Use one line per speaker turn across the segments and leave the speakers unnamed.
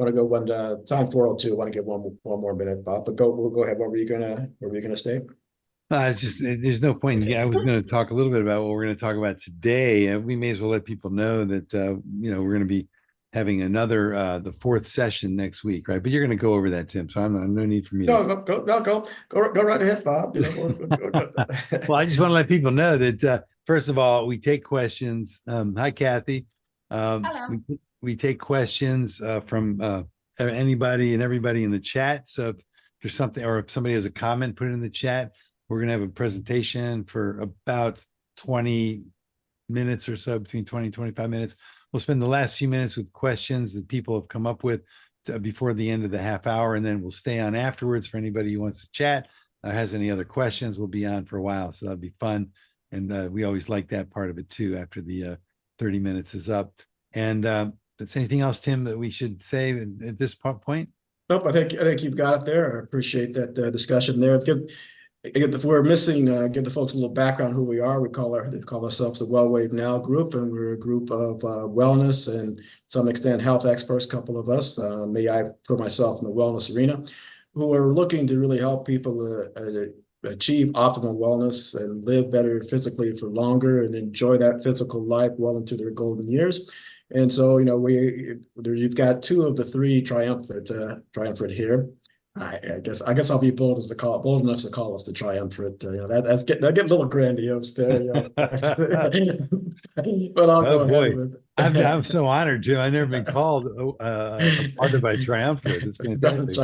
Want to go one time 4:02. Want to give one more minute, Bob? But we'll go ahead. What were you gonna say?
Just there's no point. I was going to talk a little bit about what we're going to talk about today. We may as well let people know that we're going to be having another the fourth session next week, right? But you're going to go over that, Tim. So I'm no need for me to.
No, go, no, go right ahead, Bob.
Well, I just want to let people know that first of all, we take questions. Hi, Kathy.
Hello.
We take questions from anybody and everybody in the chat. So if there's something, or if somebody has a comment, put it in the chat. We're going to have a presentation for about 20 minutes or so, between 20 and 25 minutes. We'll spend the last few minutes with questions that people have come up with before the end of the half hour, and then we'll stay on afterwards for anybody who wants to chat, has any other questions. We'll be on for a while, so that'll be fun. And we always like that part of it too, after the 30 minutes is up. And is anything else, Tim, that we should say at this point?
Nope, I think you've got it there. I appreciate that discussion there. If we're missing, give the folks a little background who we are. They call ourselves the WellWaveNOW group, and we're a group of wellness and to some extent health experts, a couple of us, I put myself in the wellness arena, who are looking to really help people achieve optimal wellness and live better physically for longer and enjoy that physical life well into their golden years. And so, you've got two of the three triumvirate here. I guess I'll be bold enough to call us the triumvirate. That get a little grandiose there. But I'll
Oh
go
boy,
ahead with
I'm so honored, Jim. I've never been called a part of a triumvirate. It's fantastic.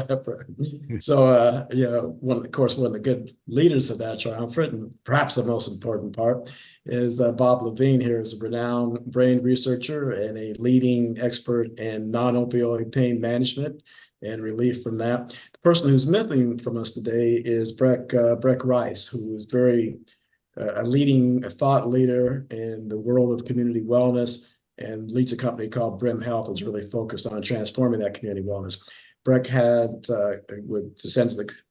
So, of course, one of the good leaders of that triumvirate, and perhaps the most important part, is that Bob Levine here is a renowned brain researcher and a leading expert in non-opioid pain management and relief from that. The person who's missing from us today is Breck Rice, who is a thought leader in the world of community wellness and leads a company called Brim Health, is really focused on transforming that community wellness. Breck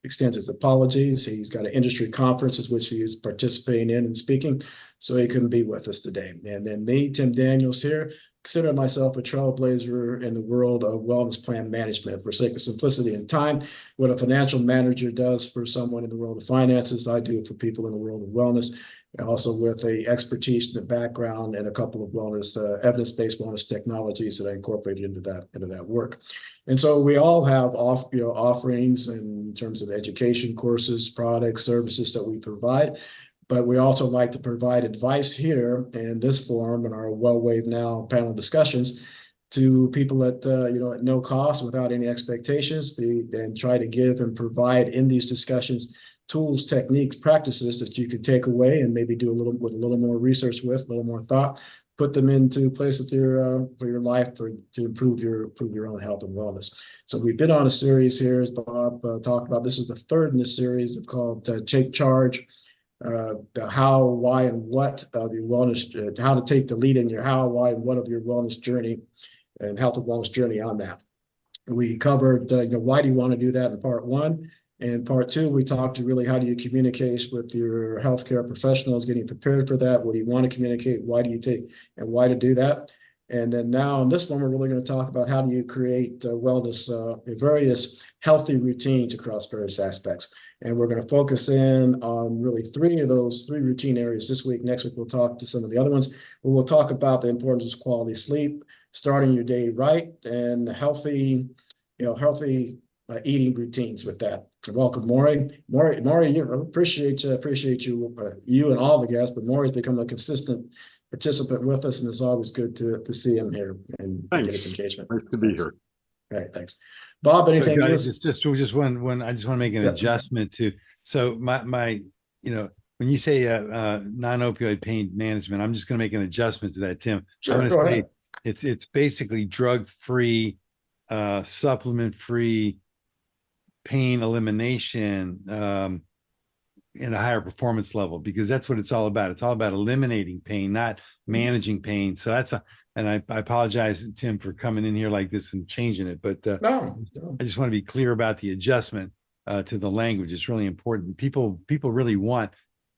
extends his apologies. He's got an industry conference which he is participating in and speaking, so he couldn't be with us today. And then me, Tim Daniels here, consider myself a trailblazer in the world of wellness plan management. For sake of simplicity and time, what a financial manager does for someone in the world of finances, I do it for people in the world of wellness, and also with a expertise in the background and a couple of wellness, evidence-based wellness technologies that I incorporated into that work. And so we all have offerings in terms of education courses, products, services that we provide. But we also like to provide advice here in this forum in our WellWaveNOW panel discussions to people at no cost, without any expectations, and try to give and provide in these discussions tools, techniques, practices that you can take away and maybe do a little more research with, a little more thought, put them into place with for your life to improve your own health and wellness. So we've been on a series here, as Bob talked about. This is the third in this series called Take Charge. The how, why, and what of your wellness, how to take the lead in your how, why, and what of your wellness journey and health and wellness journey on that. We covered, why do you want to do that in part one? And part two, we talked to really how do you communicate with your healthcare professionals, getting prepared for that. What do you want to communicate? Why do you take and why to do that? And then now in this one, we're really going to talk about how do you create wellness, various healthy routines across various aspects. And we're going to focus in on really three routine areas this week. Next week, we'll talk to some of the other ones. We'll talk about the importance of quality sleep, starting your day right, and healthy eating routines with that. So welcome, Maury. Maury, appreciate you and all the guests, but Maury's become a consistent participant with us, and it's always good to see him here and get his engagement.
Nice to be here.
Right, thanks. Bob, anything?
So guys, just one. I just want to make an adjustment to. So my when you say non-opioid pain management, I'm just going to make an adjustment to that, Tim.
Sure,
I'm going to say it's basically drug-free, supplement-free pain elimination in a higher performance level, because that's what it's all about. It's all about eliminating pain, not managing pain. So and I apologize, Tim, for coming in here like this and changing it, but
no.
I just want to be clear about the adjustment to the language. It's really important. People really want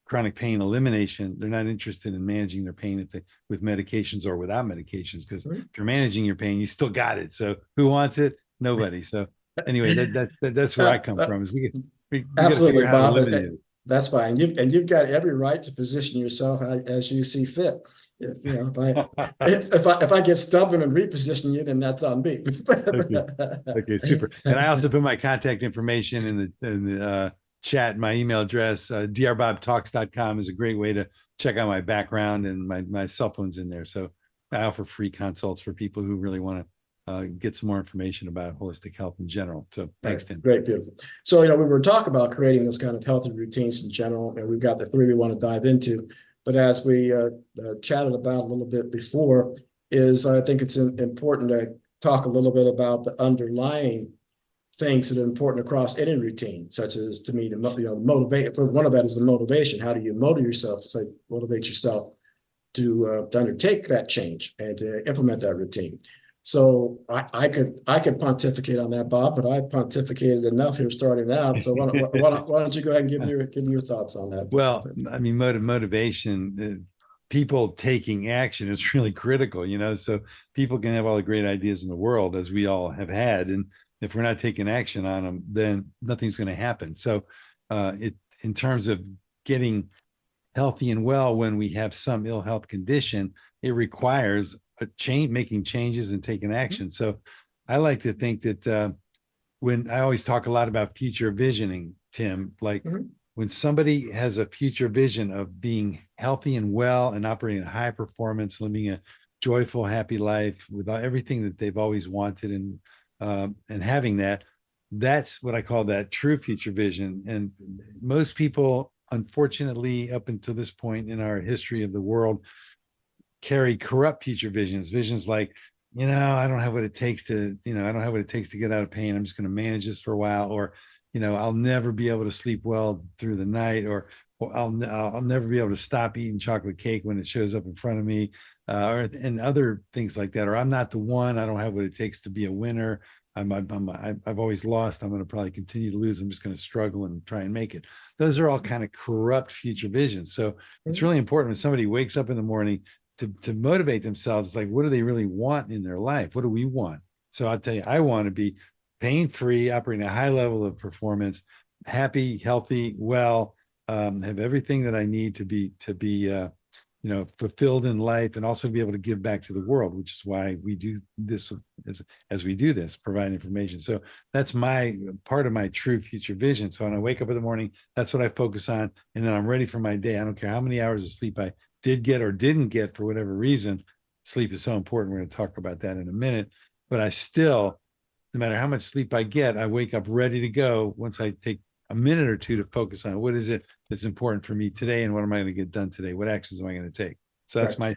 chronic pain elimination. They're not interested in managing their pain with medications or without medications, because if you're managing your pain, you still got it. So who wants it? Nobody. So anyway, that's where I come from. Is we got to figure
Absolutely,
out how to
Bob.
eliminate it.
That's fine. You've got every right to position yourself as you see fit. If you know, if I get stubborn and reposition you, then that's on me.
Okay. Okay, super. And I also put my contact information in the chat. My email address, drbobtalks.com, is a great way to check out my background, and my cell phone's in there. So I offer free consults for people who really want to get some more information about holistic health in general. So thanks,
Right.
Tim.
Great, beautiful. So, we were talking about creating those kind of healthy routines in general, and we've got the three we want to dive into. But as we chatted about a little bit before, I think it's important to talk a little bit about the underlying things that are important across any routine, such as, to me, motivate. For one of that is the motivation. How do you motivate yourself? Motivate yourself to undertake that change and to implement that routine. So I could pontificate on that, Bob, but I pontificated enough here starting out. So why don't you go ahead and give your thoughts on that?
Well, I mean, motivation, people taking action is really critical, so people can have all the great ideas in the world, as we all have had. And if we're not taking action on them, then nothing's going to happen. So in terms of getting healthy and well, when we have some ill health condition, it requires a change, making changes and taking action. So I like to think that when I always talk a lot about future visioning, Tim, like when somebody has a future vision of being healthy and well and operating at high performance, living a joyful, happy life with everything that they've always wanted, and having that, that's what I call that true future vision. And most people, unfortunately, up until this point in our history of the world, carry corrupt future visions like, I don't have what it takes to, I don't have what it takes to get out of pain. I'm just going to manage this for a while, or, I'll never be able to sleep well through the night, or I'll never be able to stop eating chocolate cake when it shows up in front of me, and other things like that. Or I'm not the one. I don't have what it takes to be a winner. I've always lost. I'm going to probably continue to lose. I'm just going to struggle and try and make it. Those are all kind of corrupt future visions. So it's really important when somebody wakes up in the morning to motivate themselves. Like, what do they really want in their life? What do we want? So I'll tell you, I want to be pain-free, operating a high level of performance, happy, healthy, well, have everything that I need to be fulfilled in life, and also be able to give back to the world, which is why we do this as we do this, provide information. So that's my part of my true future vision. So when I wake up in the morning, that's what I focus on. And then I'm ready for my day. I don't care how many hours of sleep I did get or didn't get for whatever reason. Sleep is so important. We're going to talk about that in a minute, but I still, no matter how much sleep I get, I wake up ready to go once I take a minute or two to focus on what is it that's important for me today, and what am I going to get done today? What actions am I going to take? So that's my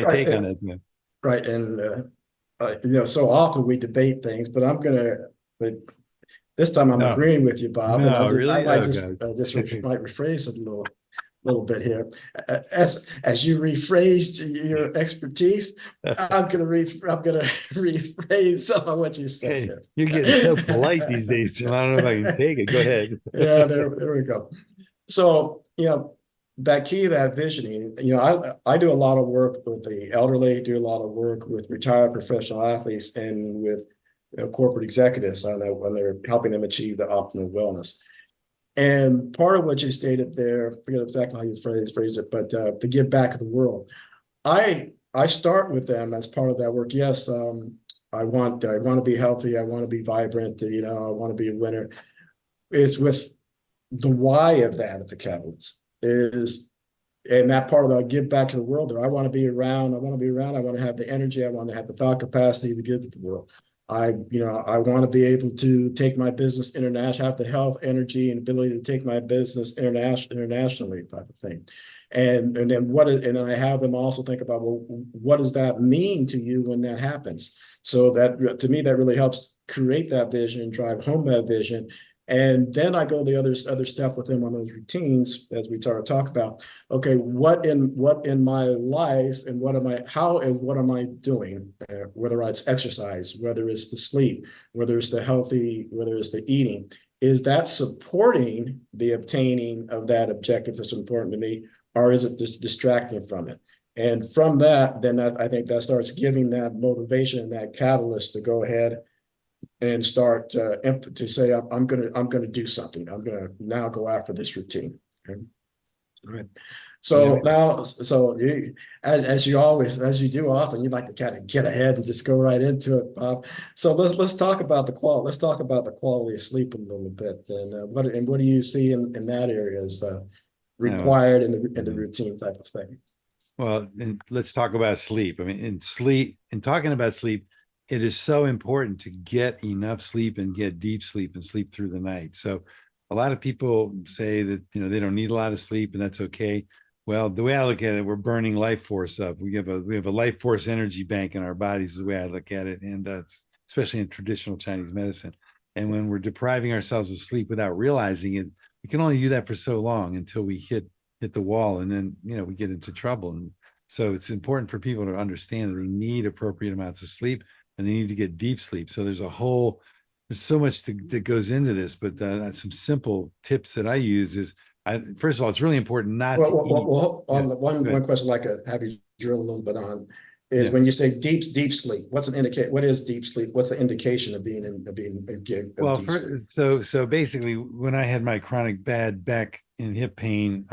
take on it. Yeah.
Right. And so often we debate things, but this time I'm agreeing with you, Bob, and
No,
I
really?
might
Oh,
might rephrase it a little bit here. As you rephrased your expertise, I'm gonna rephrase some of what you said
Hey,
here.
you're getting so polite these days, Tim. I don't know if I can take it. Go ahead.
Yeah, there we go. So, that key, that visioning, I do a lot of work with the elderly, do a lot of work with retired professional athletes, and with corporate executives when they're helping them achieve the optimal wellness. And part of what you stated there, I forget exactly how you phrase it, but to give back to the world. I start with them as part of that work. Yes, I want to be healthy. I want to be vibrant. I want to be a winner. It's with the why of that at the catalyst is, and that part of the give back to the world there. I want to be around. I want to be around. I want to have the energy. I want to have the thought capacity to give to the world. I want to be able to take my business international, have the health, energy, and ability to take my business internationally, type of thing. And then and then I have them also think about, well, what does that mean to you when that happens? So that, to me, that really helps create that vision, drive home that vision. And then I go the other step with them on those routines, as we talk about. Okay, what in my life, and what am I doing? Whether it's exercise, whether it's the sleep, whether it's the healthy, whether it's the eating, is that supporting the obtaining of that objective that's important to me, or is it distracting from it? And from that, then I think that starts giving that motivation, that catalyst to go ahead and start to say, I'm gonna do something. I'm gonna now go after this routine. Okay? All right.
Yeah.
So now, so you, as you always, as you do often, you like to kind of get ahead and just go right into it, Bob. So let's talk about the quality. Let's talk about the quality of sleep a little bit. And what do you see in that area as
No, it's,
required in the
mhm.
routine type of thing?
Well, and let's talk about sleep. I mean, in talking about sleep, it is so important to get enough sleep and get deep sleep and sleep through the night. So a lot of people say that, they don't need a lot of sleep and that's okay. Well, the way I look at it, we're burning life force up. We have a life force energy bank in our bodies is the way I look at it. And especially in traditional Chinese medicine. And when we're depriving ourselves of sleep without realizing it, we can only do that for so long until we hit the wall and then we get into trouble. And so it's important for people to understand that they need appropriate amounts of sleep and they need to get deep sleep. So there's so much that goes into this, but some simple tips that I use is first of all, it's really important not to eat. Yeah,
On the
go
one
ahead.
question I'd like to have you drill a little bit on is
Yeah.
when you say deep sleep, what's an indicate? What is deep sleep? What's the indication of being of
Well,
deep sleep?
so basically, when I had my chronic bad back and hip pain,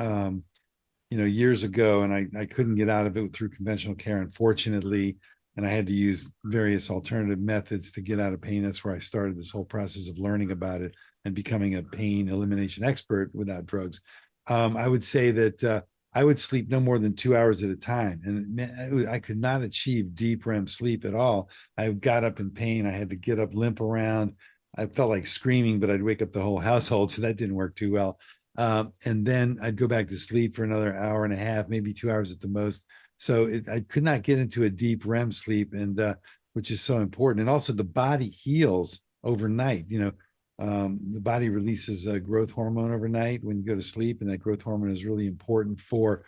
years ago, and I couldn't get out of it through conventional care, unfortunately, and I had to use various alternative methods to get out of pain. That's where I started this whole process of learning about it and becoming a pain elimination expert without drugs. I would say that I would sleep no more than 2 hours at a time, and I could not achieve deep REM sleep at all. I got up in pain. I had to get up, limp around. I felt like screaming, but I'd wake up the whole household, so that didn't work too well. And then I'd go back to sleep for another hour and a half, maybe 2 hours at the most. So I could not get into a deep REM sleep, and which is so important. And also, the body heals overnight. The body releases a growth hormone overnight when you go to sleep, and that growth hormone is really important for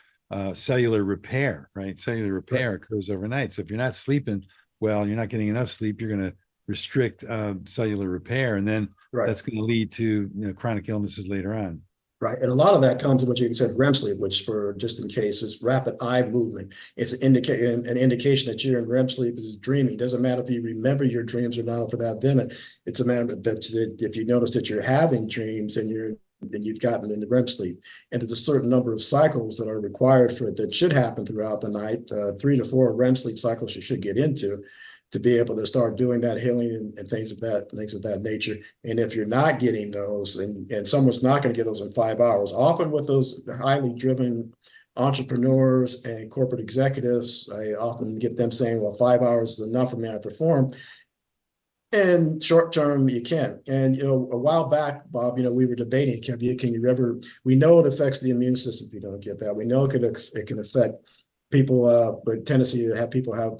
cellular repair. Right, cellular
Right,
repair occurs overnight. So if you're not sleeping well, you're not getting enough sleep. You're going to restrict cellular repair, and then
right.
that's going to lead to chronic illnesses later on.
Right. And a lot of that comes in what you said, REM sleep, which for just in case is rapid eye movement. It's an indication that you're in REM sleep is dreaming. It doesn't matter if you remember your dreams or not for that minute. It's a matter that if you notice that you're having dreams and you've gotten into REM sleep. And there's a certain number of cycles that are required for it that should happen throughout the night. 3 to 4 REM sleep cycles you should get into to be able to start doing that healing and things of that nature. And if you're not getting those, and someone's not going to get those in 5 hours, often with those highly driven entrepreneurs and corporate executives, I often get them saying, well, 5 hours is enough for me to perform. And short term, you can. And a while back, Bob, we were debating, can you ever? We know it affects the immune system if you don't get that. We know it can affect people, but tendency to have people have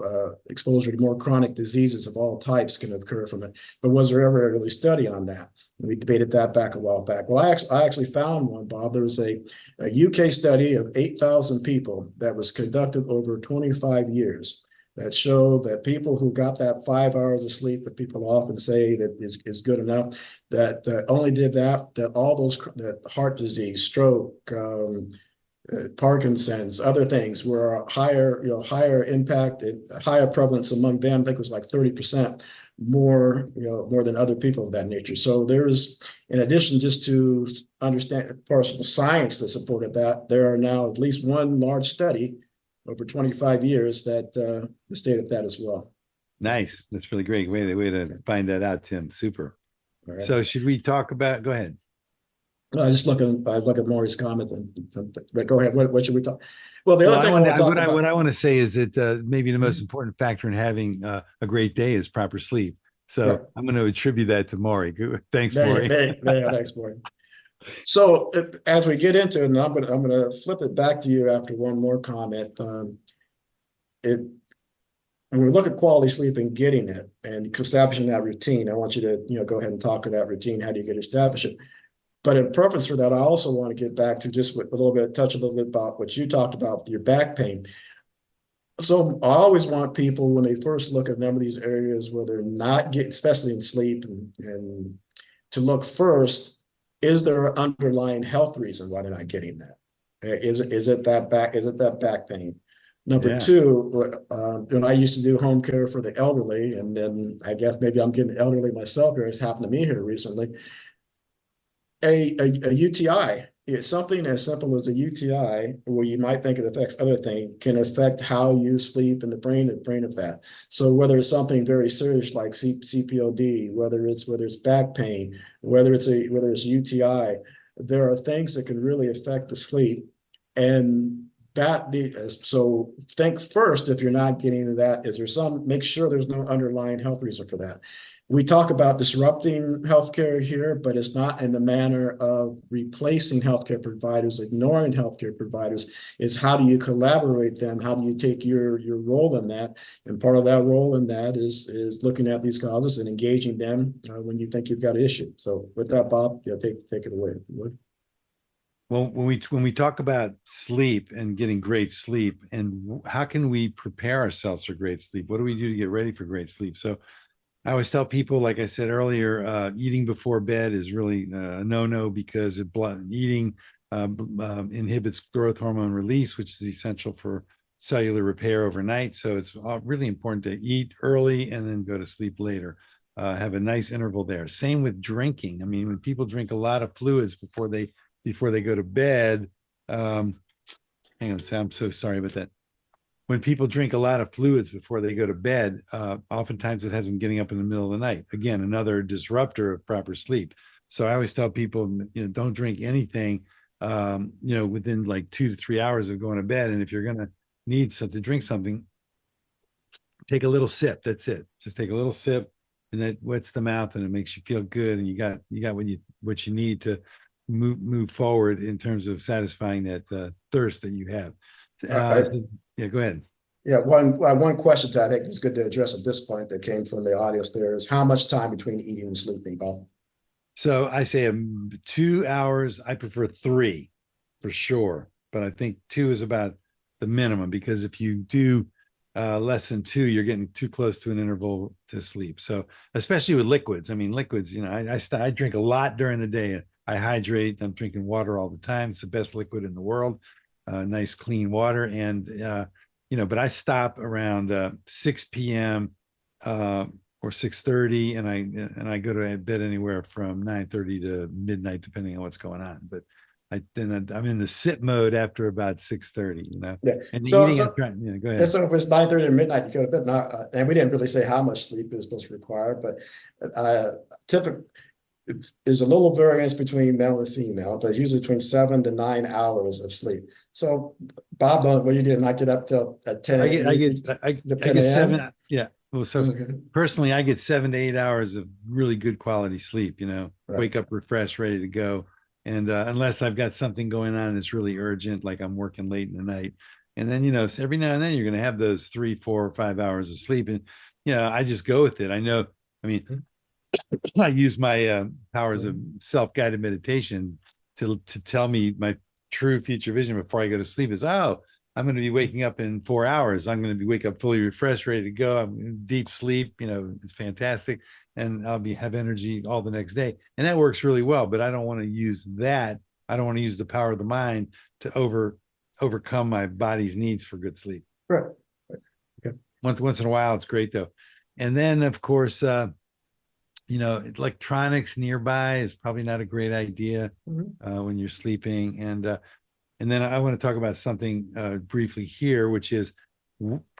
exposure to more chronic diseases of all types can occur from it. But was there ever a really study on that? And we debated that back a while back. Well, I actually found one, Bob. There was a UK study of 8,000 people that was conducted over 25 years that showed that people who got that 5 hours of sleep, that people often say that is good enough, that only did that all those that heart disease, stroke, Parkinson's, other things were higher impact, higher prevalence among them. I think it was like 30% more than other people of that nature. So there's, in addition, just to understand partial science that supported that, there are now at least one large study over 25 years that stated that as well.
Nice. That's really great. Way to find that out, Tim. Super.
All right.
So should we talk about, go ahead.
I look at Maury's comments but go ahead. What should we talk? Well, the
Well,
other thing I want to talk
what
about.
I want to say is that maybe the most important factor in having a great day is proper sleep.
Right.
So I'm going to attribute that to Maury. Thanks, Maury.
Thanks, Maury. So as we get into it, and I'm gonna flip it back to you after one more comment. It When we look at quality sleep and getting it and establishing that routine, I want you to go ahead and talk to that routine. How do you get established it? But in preference for that, I also want to get back to just touch a little bit about what you talked about with your back pain. So I always want people when they first look at a number of these areas where they're not getting, especially in sleep, and to look first, is there an underlying health reason why they're not getting that? Is it that back pain? Number
Yeah.
two, when I used to do home care for the elderly, and then I guess maybe I'm getting elderly myself here. It's happened to me here recently. A UTI, it's something as simple as a UTI, where you might think it affects other things, can affect how you sleep in the brain of that. So whether it's something very serious like CPOD, whether it's back pain, whether it's UTI, there are things that can really affect the sleep. And so think first, if you're not getting that, is there some, make sure there's no underlying health reason for that. We talk about disrupting healthcare here, but it's not in the manner of replacing healthcare providers, ignoring healthcare providers. It's how do you collaborate them? How do you take your role in that? And part of that role in that is looking at these causes and engaging them when you think you've got an issue. So with that, Bob, take it away.
Well, when we talk about sleep and getting great sleep, and how can we prepare ourselves for great sleep? What do we do to get ready for great sleep? So I always tell people, like I said earlier, eating before bed is really a no-no, because eating inhibits growth hormone release, which is essential for cellular repair overnight. So it's really important to eat early and then go to sleep later. Have a nice interval there. Same with drinking. I mean, when people drink a lot of fluids before they go to bed, hang on, I'm so sorry about that. When people drink a lot of fluids before they go to bed, oftentimes it has them getting up in the middle of the night. Again, another disruptor of proper sleep. So I always tell people, don't drink anything, within like 2 to 3 hours of going to bed. And if you're going to need to drink something, take a little sip. That's it. Just take a little sip, and that wets the mouth, and it makes you feel good. And you got what you need to move forward in terms of satisfying that thirst that you have.
I,
Yeah, go ahead.
Yeah, one question that I think is good to address at this point that came from the audience there is how much time between eating and sleeping, Bob?
So I say 2 hours. I prefer three for sure, but I think two is about the minimum, because if you do less than two, you're getting too close to an interval to sleep. So especially with liquids, I mean, liquids, I drink a lot during the day. I hydrate. I'm drinking water all the time. It's the best liquid in the world. Nice clean water. And but I stop around 6 p.m. Or 6:30, and I go to bed anywhere from 9:30 to midnight, depending on what's going on. But I'm in the sit mode after about 6:30.
Yeah.
And the
So
eating,
so
I'm trying. Go
and
ahead.
so if it's 9:30 to midnight, you go to bed. Now, and we didn't really say how much sleep is supposed to require, but typically there's a little variance between male and female, but usually between 7 to 9 hours of sleep. So Bob, what you did not get up till at 10
I get I get
the
I
10
get
a.m.
7. Yeah. Well, so
Okay.
personally, I get 7 to 8 hours of really good quality sleep.
Right.
Wake up refreshed, ready to go. And unless I've got something going on that's really urgent, like I'm working late in the night, and then so every now and then you're going to have those 3, 4, or 5 hours of sleep, and I just go with it. I know. I mean, I use my powers of self-guided meditation to tell me my true future vision before I go to sleep is, oh, I'm going to be waking up in 4 hours. I'm going to be wake up fully refreshed, ready to go. I'm in deep sleep. It's fantastic, and I'll have energy all the next day, and that works really well. But I don't want to use that. I don't want to use the power of the mind to overcome my body's needs for good sleep.
Right. Okay.
Once in a while, it's great though. And then, of course, electronics nearby is probably not a great idea
Mhm.
when you're sleeping. And then I want to talk about something briefly here, which is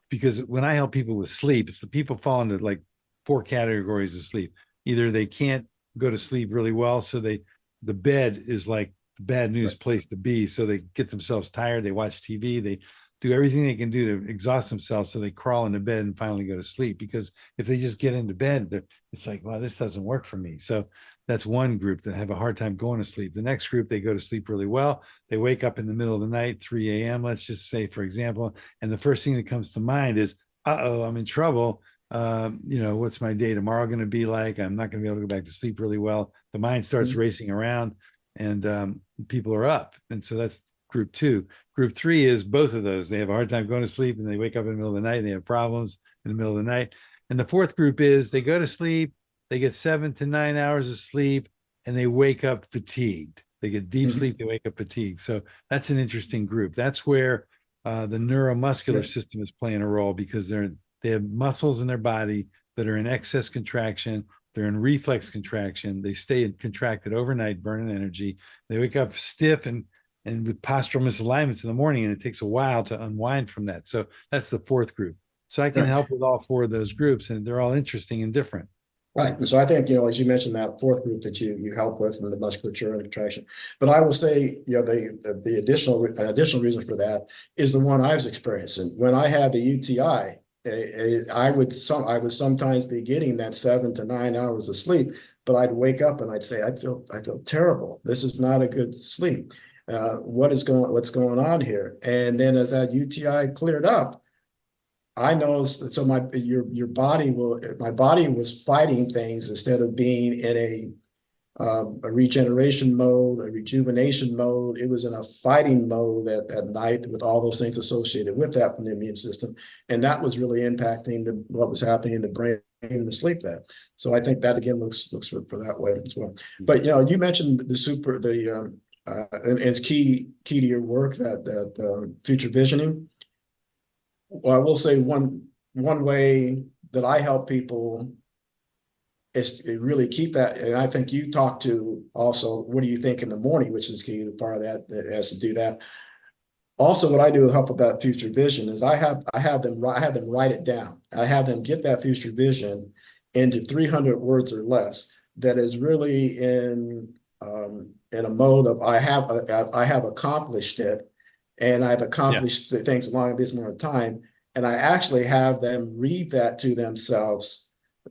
because when I help people with sleep, it's the people fall into like 4 categories of sleep. Either they can't go to sleep really well, so the bed is like the bad news
Right.
place to be. So they get themselves tired, they watch TV, they do everything they can do to exhaust themselves, so they crawl into bed and finally go to sleep. Because if they just get into bed, it's like, well, this doesn't work for me. So that's one group that have a hard time going to sleep. The next group, they go to sleep really well. They wake up in the middle of the night, 3 a.m., let's just say, for example. And the first thing that comes to mind is, uh-oh, I'm in trouble. What's my day tomorrow going to be like? I'm not going to be able to go back to sleep really well. The mind starts racing around, and people are up. And so that's group two. Group three is both of those. They have a hard time going to sleep, and they wake up in the middle of the night, and they have problems in the middle of the night. And the fourth group is they go to sleep, they get 7 to 9 hours of sleep, and they wake up fatigued. They get deep sleep, they wake up fatigued. So that's an interesting group. That's where the neuromuscular
Yeah.
system is playing a role because they have muscles in their body that are in excess contraction. They're in reflex contraction. They stay contracted overnight, burning energy. They wake up stiff and with postural misalignments in the morning, and it takes a while to unwind from that. So that's the fourth group. So I can
Right.
help with all four of those groups, and they're all interesting and different.
Right. And so I think, as you mentioned, that fourth group that you help with and the musculature and contraction. But I will say, the additional reason for that is the one I was experiencing. When I had the UTI, I would sometimes be getting that 7 to 9 hours of sleep, but I'd wake up and I'd say, I feel terrible. This is not a good sleep. What's going on here? And then as that UTI cleared up, I know, so your body my body was fighting things instead of being in a regeneration mode, a rejuvenation mode. It was in a fighting mode at night with all those things associated with that from the immune system. And that was really impacting what was happening in the brain and the sleep that. So I think that again looks for that way as well. But you mentioned and it's key to your work, that future visioning. Well, I will say one way that I help people is to really keep that. And I think you talk to also, what do you think in the morning, which is key. The part of that has to do that. Also, what I do to help with that future vision is I have them write it down. I have them get that future vision into 300 words or less. That is really in a mode of I have accomplished it, and I've accomplished things along this amount of time. And I actually have them read that to themselves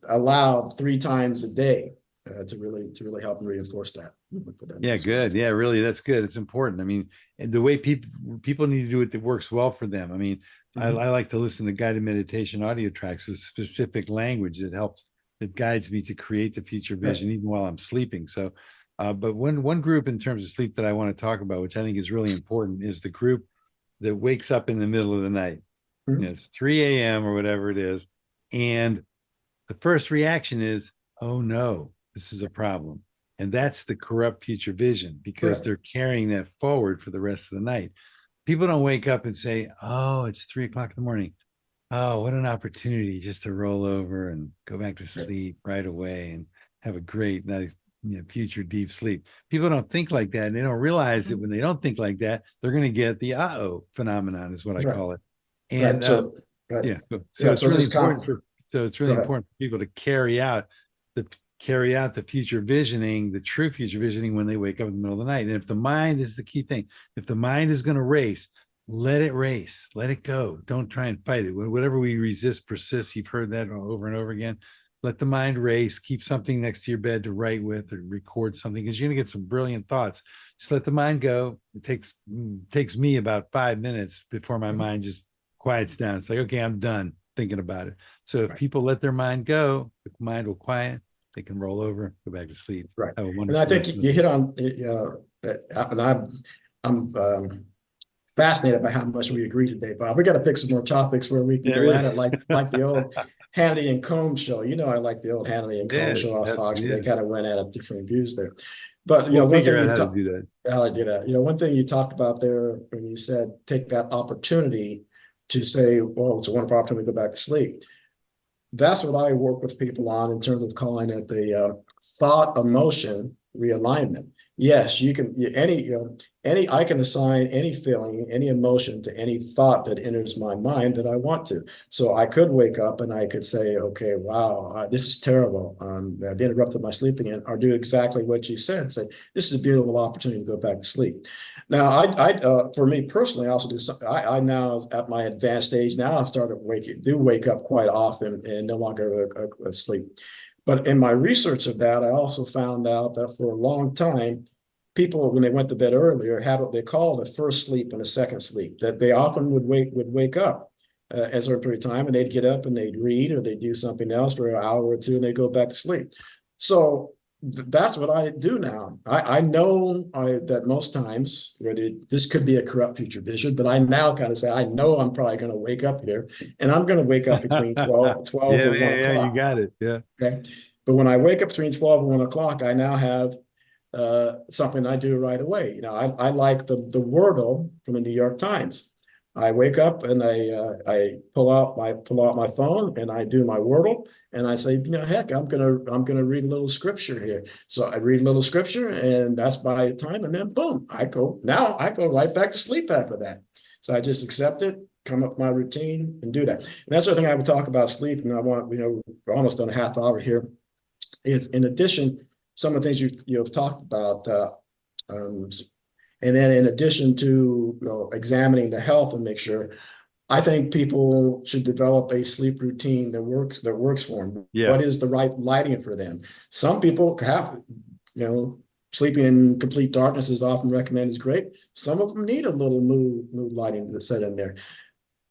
aloud 3 times a day to really help them reinforce that.
Yeah, good. Yeah, really, that's good. It's important. I mean, and the way people need to do it that works well for them. I mean, I like to listen to guided meditation audio tracks with specific language that guides me to create the future vision,
Right.
even while I'm sleeping. So, but one group in terms of sleep that I want to talk about, which I think is really important, is the group that wakes up in the middle of the night.
Mhm.
It's 3 a.m. or whatever it is, and the first reaction is, oh no, this is a problem. And that's the corrupt future vision because
Right.
they're carrying that forward for the rest of the night. People don't wake up and say, oh, it's 3 o'clock in the morning. Oh, what an opportunity just to roll over and go back to
Right.
sleep right away and have a great, nice, future deep sleep. People don't think like that. And they don't realize that when they don't think like that, they're going to get the uh-oh phenomenon, is what I
Right.
call it.
Right.
And
So, right.
yeah. So
Yeah.
it's
So
really
this
important
comp.
for so it's really
Go ahead.
important for people to carry out the future visioning, the true future visioning when they wake up in the middle of the night. And if the mind is the key thing, if the mind is going to race, let it race, let it go. Don't try and fight it. Whatever we resist persists. You've heard that over and over again. Let the mind race. Keep something next to your bed to write with or record something because you're going to get some brilliant thoughts. Just let the mind go. It takes me about 5 minutes before my mind just quiets down. It's like, okay, I'm done thinking about it. So if
Right.
people let their mind go, the mind will quiet. They can roll over, go back to sleep.
Right.
Have a
And I
wonderful
think
rest of
you
the
hit
day.
on, and I'm fascinated by how much we agree today, Bob. We got to pick some more topics where we can
Yeah,
go
really.
at it like the old Hannity and Combs show. I like the old Hannity and Combs
Yeah,
show off Fox, but they
absolutely. Yeah.
kind of went at it different views there. But
We'll
one
figure
thing
out
you
how to
talked
do that.
how I do that. One thing you talked about there when you said take that opportunity to say, "Well, it's a wonderful opportunity to go back to sleep." That's what I work with people on in terms of calling it the thought emotion realignment. Yes, you can any I can assign any feeling, any emotion to any thought that enters my mind that I want to. So I could wake up and I could say, okay, wow, this is terrible. I've interrupted my sleep again, or do exactly what you said. Say, this is a beautiful opportunity to go back to sleep. Now, for me personally, I also do something. I now at my advanced age now I've started wake up quite often and no longer asleep. But in my research of that, I also found out that for a long time, people when they went to bed earlier had what they called a first sleep and a second sleep. That they often would wake up at a certain period of time and they'd get up and they'd read or they'd do something else for an hour or two and they'd go back to sleep. So that's what I do now. I know that most times this could be a corrupt future vision, but I now kind of say, I know I'm probably going to wake up here and I'm going to wake up between 12
Yeah,
and 1
yeah, you
o'clock.
got it. Yeah.
Okay. But when I wake up between 12 and 1 o'clock, I now have something I do right away. I like the Wordle from the New York Times. I wake up and I pull out my phone and I do my Wordle and I say, heck, I'm gonna read a little scripture here. So I read a little scripture and that's my time, and then boom, I go right back to sleep after that. So I just accept it, come up with my routine, and do that. And that's the thing I would talk about sleep. And I want, we're almost done a half hour here. Is in addition, some of the things you've talked about. Um, and then in addition to examining the health and make sure, I think people should develop a sleep routine that works for them.
Yeah.
What is the right lighting for them? Some people have, sleeping in complete darkness is often recommended is great. Some of them need a little mood lighting to set in there.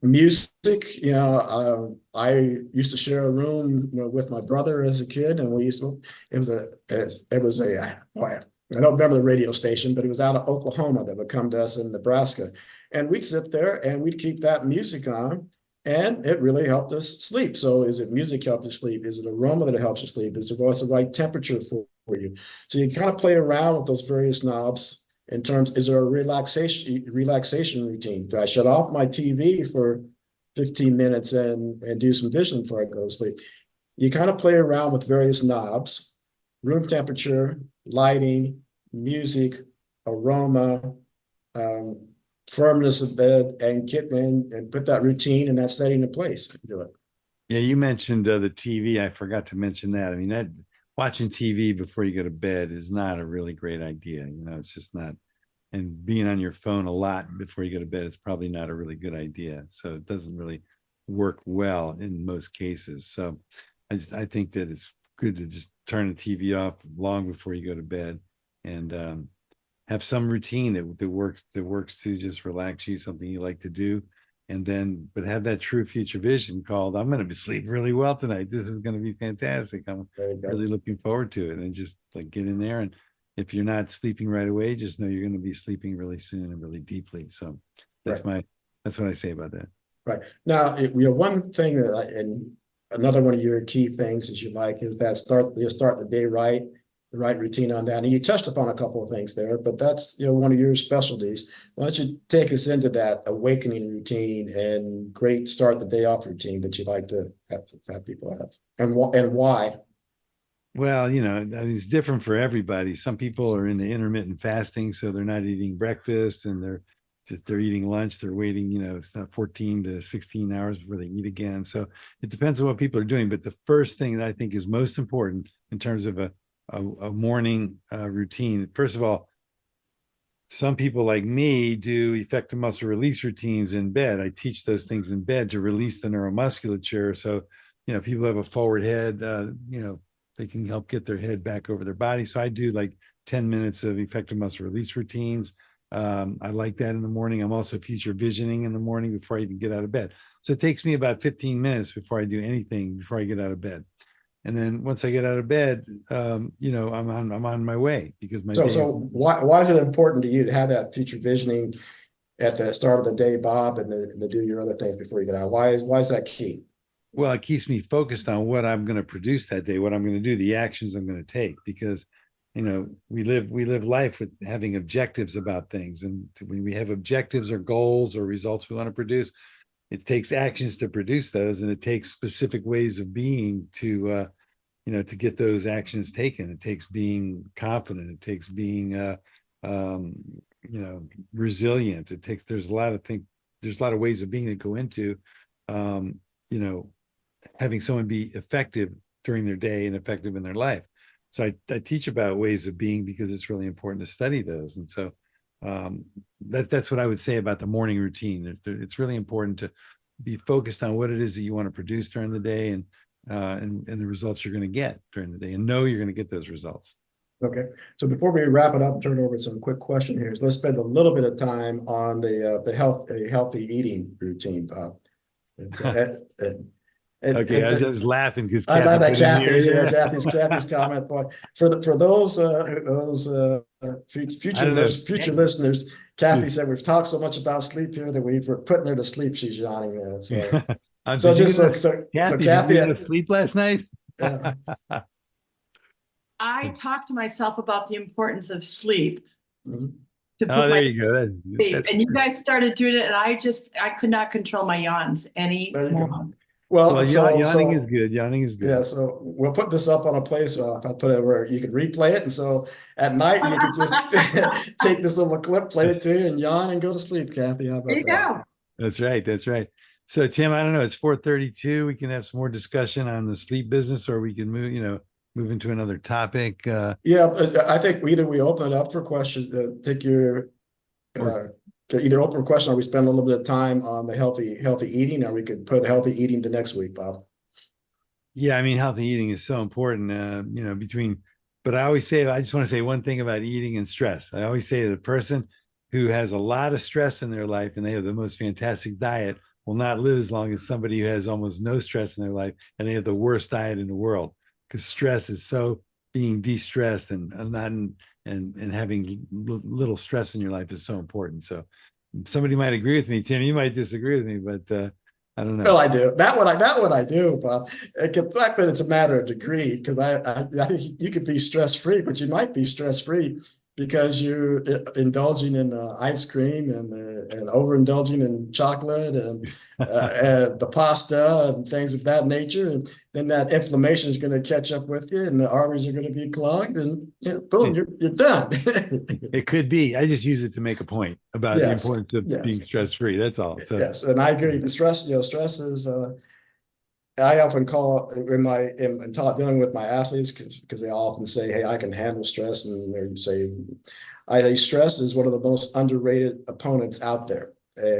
Music, I used to share a room, with my brother as a kid, and it was a boy, I don't remember the radio station, but it was out of Oklahoma that would come to us in Nebraska, and we'd sit there and we'd keep that music on, and it really helped us sleep. So, is it music help you sleep? Is it aroma that helps you sleep? Is it what's the right temperature for you? So you kind of play around with those various knobs in terms, is there a relaxation routine? Do I shut off my TV for 15 minutes and do some vision before I go to sleep? You kind of play around with various knobs, room temperature, lighting, music, aroma, firmness of bed, and get in and put that routine and that setting in place. Do it.
Yeah, you mentioned the TV. I forgot to mention that. I mean, that watching TV before you go to bed is not a really great idea. It's just not. And being on your phone a lot before you go to bed is probably not a really good idea. So it doesn't really work well in most cases. So I think that it's good to just turn the TV off long before you go to bed, and have some routine that works to just relax you, something you like to do. And then, but have that true future vision called, I'm going to be sleeping really well tonight. This is going to be fantastic. I'm really looking forward to it. And just like get in there. And if you're not sleeping right away, just know you're going to be sleeping really soon and really deeply. So that's what I say about that.
Right. Now, one thing and another one of your key things is you start the day right, the right routine on that. And you touched upon a couple of things there, but that's, one of your specialties. Why don't you take us into that awakening routine and great start the day off routine that you like to have people have, and why?
Well, I mean, it's different for everybody. Some people are into intermittent fasting, so they're not eating breakfast and they're eating lunch. They're waiting, it's not 14 to 16 hours before they eat again. So it depends on what people are doing. But the first thing that I think is most important in terms of a morning routine, first of all, some people like me do effective muscle release routines in bed. I teach those things in bed to release the neuromusculature. So, people have a forward head, they can help get their head back over their body. So I do like 10 minutes of effective muscle release routines. I like that in the morning. I'm also future visioning in the morning before I even get out of bed. So it takes me about 15 minutes before I do anything before I get out of bed. And then once I get out of bed, I'm on my way because my day.
So why is it important to you to have that future visioning at the start of the day, Bob, and to do your other things before you get out? Why is that key?
Well, it keeps me focused on what I'm going to produce that day, what I'm going to do, the actions I'm going to take, because we live life with having objectives about things, and when we have objectives or goals or results we want to produce, it takes actions to produce those, and it takes specific ways of being to get those actions taken. It takes being confident. It takes being resilient. There's a lot of ways of being that go into having someone be effective during their day and effective in their life. So I teach about ways of being because it's really important to study those. And so that's what I would say about the morning routine. It's really important to be focused on what it is that you want to produce during the day, and the results you're going to get during the day, and know you're going to get those results.
Okay. So before we wrap it up and turn over some quick question here, let's spend a little bit of time on the healthy eating routine, Bob.
Okay, I was laughing because
I like that
Kathy's
Kathy's comment. But for those future listeners, Kathy said we've talked so much about sleep here that we're putting her to sleep. She's yawning there.
Kathy,
Kathy,
did you get sleep last night?
I talk to myself about the importance of sleep.
Mm-hmm.
to
Oh,
put
there
my
you go.
sleep.
That's
And you guys started doing it, and I could not control my yawns
There you go.
anymore.
well,
Well,
yawning is good. Yawning is
yeah,
good.
so we'll put this up on a place. If I put it where you can replay it, and so at night you could just take this little clip, play it to you, and yawn and go to sleep. Kathy, how
There
about
you
that?
go.
That's right. That's right. So Tim, I don't know. It's 4:32. We can have some more discussion on the sleep business, or we can move, move into another topic.
Yeah, but I think either we open it up for questions, take your
Or
uh, either open for question, or we spend a little bit of time on the healthy eating, or we could put healthy eating the next week, Bob.
yeah, I mean, healthy eating is so important. Between, but I always say, I just want to say one thing about eating and stress. I always say that a person who has a lot of stress in their life and they have the most fantastic diet will not live as long as somebody who has almost no stress in their life and they have the worst diet in the world. Because stress is so being de-stressed and not and having little stress in your life is so important. So somebody might agree with me, Tim. You might disagree with me, but I don't
Well,
know.
I do that. What I do, Bob. The fact that it's a matter of degree, because I think you could be stress free, but you might be stress free because you're indulging in ice cream and overindulging in chocolate and the pasta and things of that nature, and then that inflammation is going to catch up with you, and the arteries are going to be clogged, and boom, you're done.
It could be. I just use it to make a point about the
Yes,
importance of being
yes.
stress free. That's all. So,
Yes, and I agree. The stress, stress is. I often call in dealing with my athletes because they often say, "Hey, I can handle stress," and they say, "I think stress is one of the most underrated opponents out there."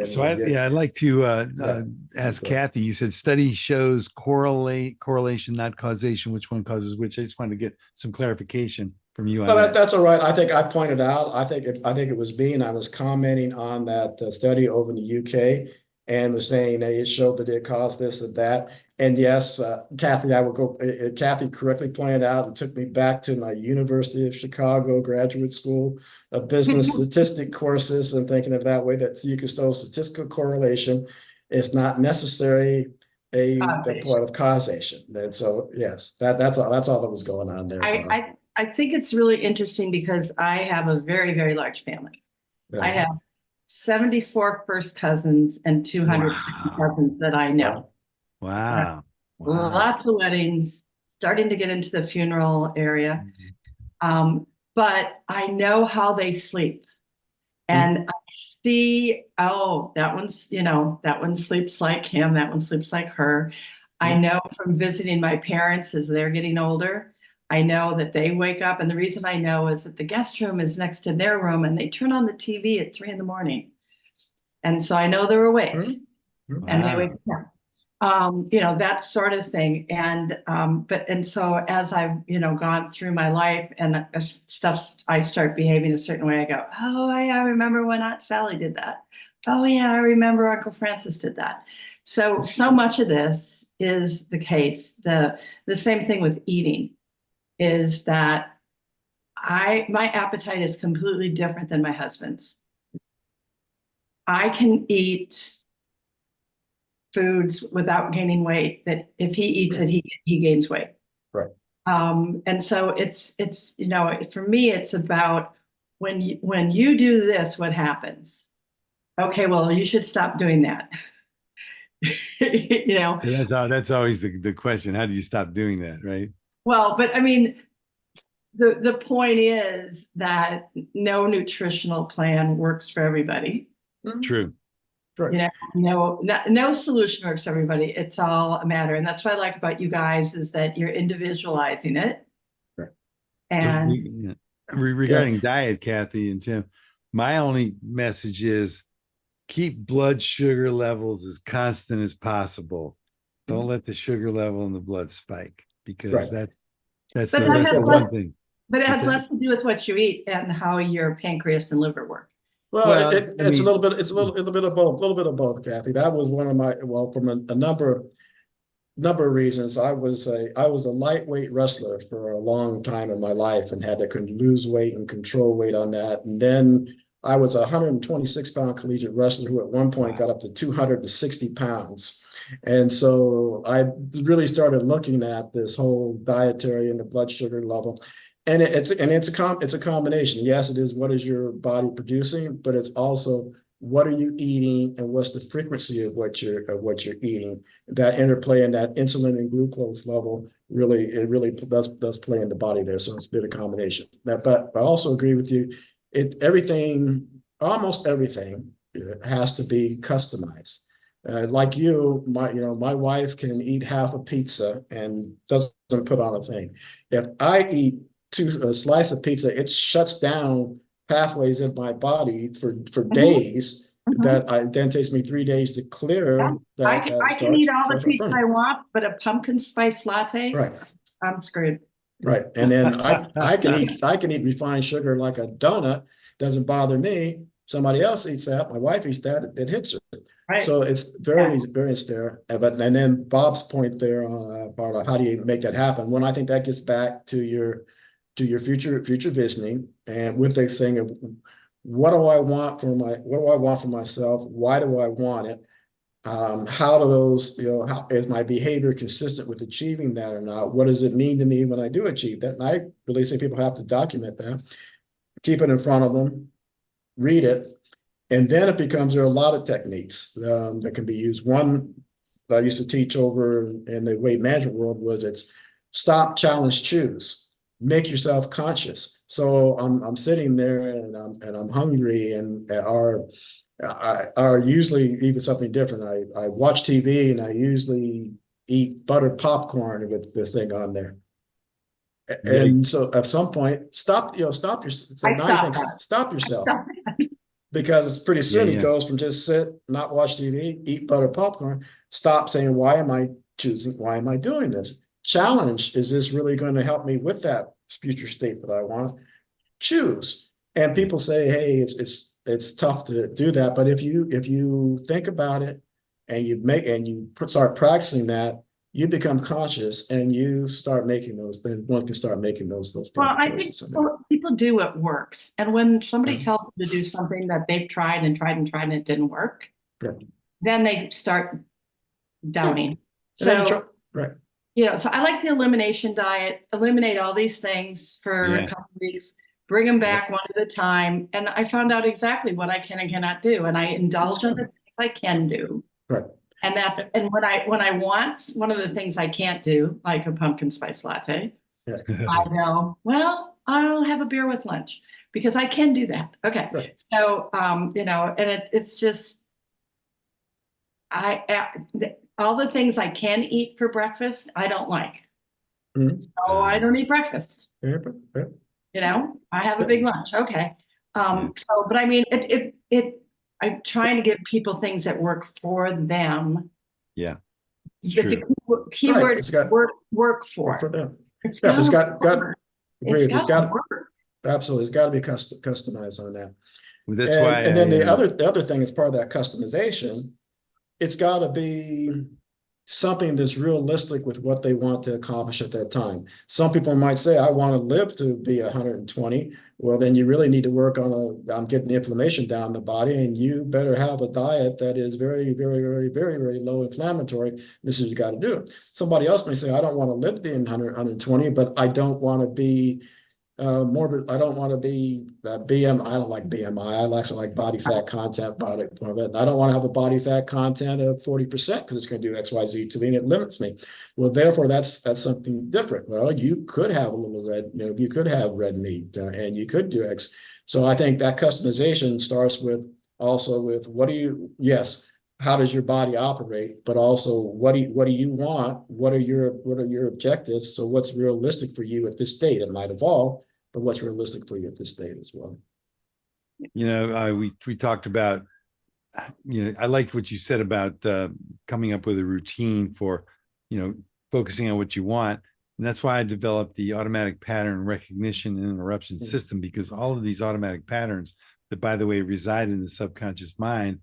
so
And yet,
I'd like to
yeah,
ask Kathy. You said study shows correlation, not causation. Which one causes which? I just wanted to get some clarification from you on
well,
that.
that's all right. I think I pointed out. I think it was me, and I was commenting on that study over in the UK, and was saying that it showed that it caused this and that. And yes, Kathy, I will go. Kathy correctly pointed out and took me back to my University of Chicago graduate school of business statistic courses, and thinking of that way that you can still statistical correlation is not necessary a part of causation. And so yes, that's all that was going on there,
I,
Bob.
I, I think it's really interesting because I have a very, very large family. I
Yeah.
have 74 first cousins and 200 second
Wow!
cousins that I know.
Wow.
Wow! Wow!
Lots of weddings, starting to get into the funeral area.
Mhm.
But I know how they sleep.
Mm,
And I see, oh, that one sleeps like him, that one sleeps like her. I
mm,
know from visiting my parents as they're getting older, I know that they wake up. And the reason I know is that the guest room is next to their room and they turn on the TV at 3 in the morning. And so I know they're awake
mm, mm.
and they wake
Wow!
up. That sort of thing. And so as I've, gone through my life and stuff, I start behaving a certain way. I go, oh, I remember when Aunt Sally did that. Oh yeah, I remember Uncle Francis did that. So much of this is the case. The same thing with eating is that my appetite is completely different than my husband's. I can eat foods without gaining weight that if he eats it, he gains weight.
Right.
And so for me, it's about when you do this, what happens? Okay, well, you should stop doing that. you know,
Yeah, that's always the question. How do you stop doing that? Right?
well, but I mean, the point is that no nutritional plan works for everybody.
Mm.
True.
You
Right.
know, no solution works for everybody. It's all a matter. And that's what I like about you guys is that you're individualizing it.
Right.
And
Yeah.
Yeah.
Regarding diet, Kathy and Tim, my only message is keep blood sugar levels as constant as possible. Don't
Mm.
let the sugar level in the blood spike because
Right.
but that
that's
has
the
Yeah.
less
one thing.
but it
What's
has
that?
less to do with what you eat and how your pancreas and liver work.
Well,
Well, I
it's a
mean,
little bit, little bit of both, a little bit of both, Kathy. That was one of my, well, from a number of reasons. I was a lightweight wrestler for a long time in my life and had to lose weight and control weight on that. And then I was a 126-pound collegiate wrestler who at one point
wow.
got up to 260 pounds. And so I really started looking at this whole dietary and the blood sugar level. And it's a combination. Yes, it is what is your body producing, but it's also what are you eating and what's the frequency of what you're eating. That interplay and that insulin and glucose level really does play in the body there. So it's been a combination. But I also agree with you. Almost everything has to be customized. Like my wife can eat half a pizza and doesn't put on a thing. If I eat a slice of pizza, it shuts down pathways in my body for days.
Mhm.
That then takes me 3 days to clear
I can
starch
eat all the
from
pizza I
burning.
want, but a pumpkin spice latte,
Right,
I'm screwed.
right. And then I can eat refined sugar like a donut. Doesn't bother me. Somebody else eats that. My wife eats that. It hits her.
Right.
So it's
Yeah.
variance there. And then Bob's point there about how do you make that happen? When I think that gets back to your future visioning and with the saying of what do I want for myself? Why do I want it? How do those, how is my behavior consistent with achieving that or not? What does it mean to me when I do achieve that? And I really say people have to document that, keep it in front of them, read it, and then there are a lot of techniques that can be used. One that I used to teach over in the weight management world was it's stop, challenge, choose. Make yourself conscious. So I'm sitting there and I'm hungry and are usually even something different. I watch TV and I usually eat buttered popcorn with the thing on there.
Yeah.
And so at some point, stop your. So
I
now you think,
stopped that.
stop
I
yourself,
stopped
because pretty
Yeah.
soon it
Yeah.
goes from just sit, not watch TV, eat buttered popcorn, stop saying, why am I choosing? Why am I doing this? Challenge, is this really going to help me with that future state that I want? Choose. And people say, hey, it's tough to do that, but if you think about it and start practicing that, you become conscious and you start making those. Then one can start making those
Well,
proper
I think
choices.
people do what works. And when somebody
Yeah.
tells them to do something that they've tried and tried and tried and it didn't work,
Yeah.
then they start
Yeah.
downing.
And then you
So,
try, right.
so I like the elimination diet, eliminate all these things for a
Yeah.
couple of weeks, bring them back one at a time. And I found out exactly what I can and cannot do. And I indulge in the things I can do.
Right.
And when I want one of the things I can't do, like a pumpkin spice latte,
Yeah.
I go, well, I'll have a beer with lunch because I can do that. Okay.
Right.
So, and it's just, all the things I can eat for breakfast, I don't like.
Mhm.
So I don't eat breakfast.
Yeah. Yeah.
I have a
Yeah.
big lunch. Okay. So, but I mean, I'm trying to give people things that work for them.
Yeah. It's
But the
true.
keyword
It's got
work
for
for.
them.
It's
Yeah, it's
gotta
got
work.
agree.
It's
It's
gotta
got
work.
absolutely. It's got to be customized on that.
Well, that's
And
why
and then
I,
the other thing as part of that customization, it's got to be something that's realistic with what they want to accomplish at that time. Some people might say, I want to live to be 120. Well, then you really need to work on I'm getting the inflammation down in the body, and you better have a diet that is very, very, very, very, very low inflammatory. This is what you got to do. Somebody else may say, I don't want to live to be 120, but I don't want to be morbid. I don't want to be I don't like BMI. I actually like body fat content. I don't want to have a body fat content of 40% because it's going to do X, Y, Z to me, and it limits me. Well, therefore, that's something different. Well, you could have a little you could have red meat, and you could do X. So I think that customization starts with yes, how does your body operate, but also what do you want? What are your objectives? So what's realistic for you at this state? It might evolve, but what's realistic for you at this state as well.
we talked about, I liked what you said about coming up with a routine for, focusing on what you want. And that's why I developed the automatic pattern recognition and interruption system, because all of these automatic patterns that, by the way, reside in the subconscious mind,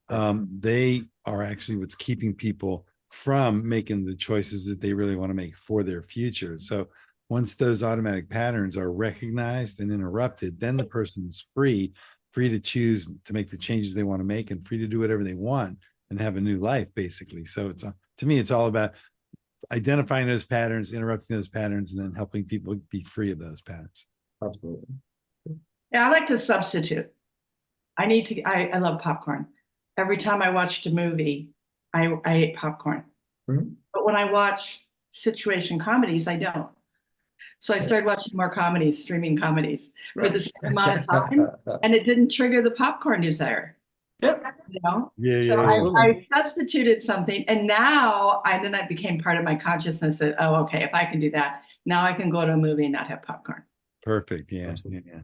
they are actually what's keeping people from making the choices that they really want to make for their future. So once those automatic patterns are recognized and interrupted, then the person is free to choose to make the changes they want to make and free to do whatever they want and have a new life, basically. So to me, it's all about identifying those patterns, interrupting those patterns, and then helping people be free of those patterns.
Absolutely.
Yeah, I like to substitute. I love popcorn. Every time I watched a movie, I ate popcorn.
Mhm.
But when I watch situation comedies, I don't. So I started watching more comedies, streaming comedies for the same amount of time, and it didn't trigger the popcorn desire.
Yep,
You know?
Yeah,
So
yeah, yeah.
I substituted something, and now then I became part of my consciousness that, oh, okay, if I can do that, now I can go to a movie and not have popcorn.
Perfect. Yeah,
Absolutely.
yeah.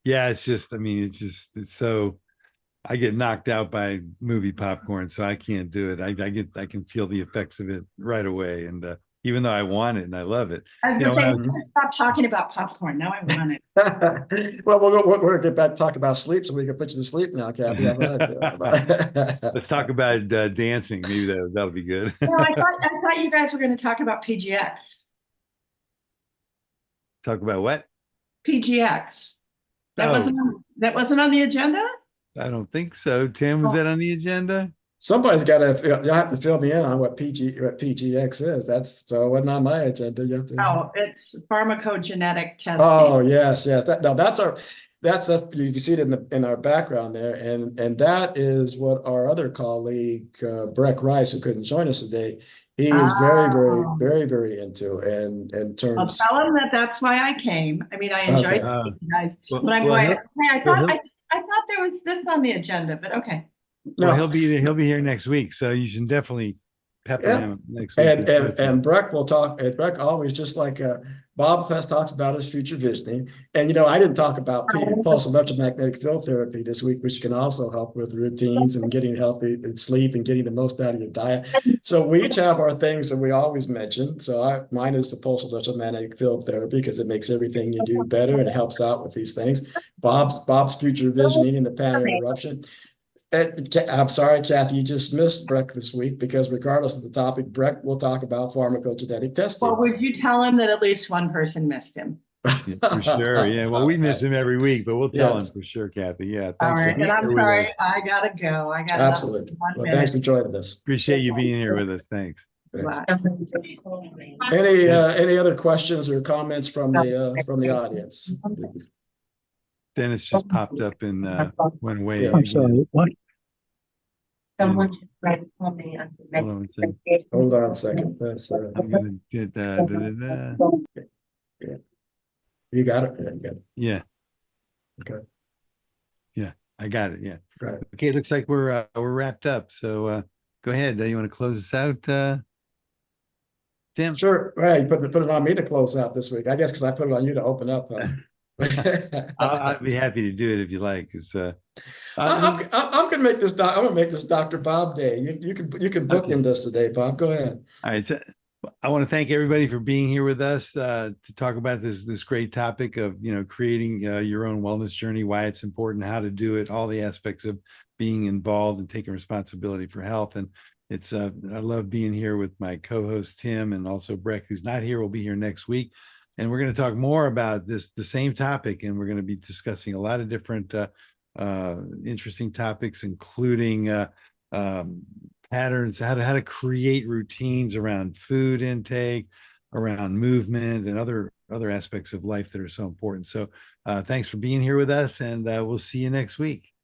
Yeah, it's just, I mean, it's so, I get knocked out by movie popcorn, so I can't do it. I can feel the effects of it right away. And even though I want it and I love it,
I was
you
gonna
know,
say,
when
we gotta stop talking about popcorn. Now I want it.
Well, we're going to get back to talk about sleep so we can put you to sleep now, Kathy. How about that?
let's talk about dancing. Maybe that'll be good.
No, I thought you guys were going to talk about PGX.
Talk about what?
PGX.
Oh,
That wasn't on the agenda?
I don't think so. Tim, was that on the agenda?
Somebody's got to, you have to fill me in on what PGX is. That's so it wasn't on my agenda. You have to.
Oh, it's pharmacogenetic testing.
Oh, yes, yes. No, that's you can see it in our background there, and that is what our other colleague Breck Rice, who couldn't join us today, he is very, very,
Oh.
very, very into, and in
I'll
terms.
tell him that that's why I came. I mean, I enjoyed
Okay.
you guys,
Well,
but I'm
well,
going,
he'll,
hey,
well,
I thought there was this on the agenda, but okay.
well,
No,
he'll be here next week, so you should definitely pepper
yeah.
him next week.
And Breck will talk. And Breck always, just like Bob Fest talks about his future visioning. And I didn't talk about pulse electromagnetic field therapy this week, which can also help with routines and getting healthy and sleep and getting the most out of your diet. So we each have our things that we always mention. So mine is the pulse electromagnetic field therapy because it makes everything you do better and helps out with these things. Bob's future visioning and the panic interruption. I'm sorry, Kathy, you just missed Breck this week because regardless of the topic, Breck will talk about pharmacogenetic testing.
Well, would you tell him that at least one person missed him?
Yeah, for sure. Yeah. Well, we miss him every week, but we'll tell him
Yes.
for sure, Kathy. Yeah.
All
Thanks for
right,
being
and I'm
here with
sorry,
us.
I gotta go. I got
Absolutely.
one
Well,
minute.
thanks for joining us.
Appreciate you being here with us. Thanks.
Thanks.
Bye.
Any other questions or comments from the audience?
Dennis just popped up and went away
Yeah.
again.
I'm sorry, what?
And-
Should write for me and to
Hold on a second.
Hold on a second. That's
I'm gonna get
you got it. Yeah, you got it.
Yeah.
Okay.
Yeah, I got it. Yeah.
Right.
Okay, it looks like we're wrapped up. So go ahead. You want to close us out, Tim?
Sure. Well, you put it on me to close out this week, I guess, because I put it on you to open up.
I'd be happy to do it if you like. It's
I'm gonna make this. I'm gonna make this Dr. Bob Day. You can book
Okay.
in this today, Bob. Go ahead.
all right. So I want to thank everybody for being here with us to talk about this great topic of creating your own wellness journey, why it's important, how to do it, all the aspects of being involved and taking responsibility for health. And it's I love being here with my co-host Tim, and also Breck, who's not here, will be here next week. And we're going to talk more about the same topic, and we're going to be discussing a lot of different interesting topics, including patterns, how to create routines around food intake, around movement, and other aspects of life that are so important. So thanks for being here with us, and we'll see you next week.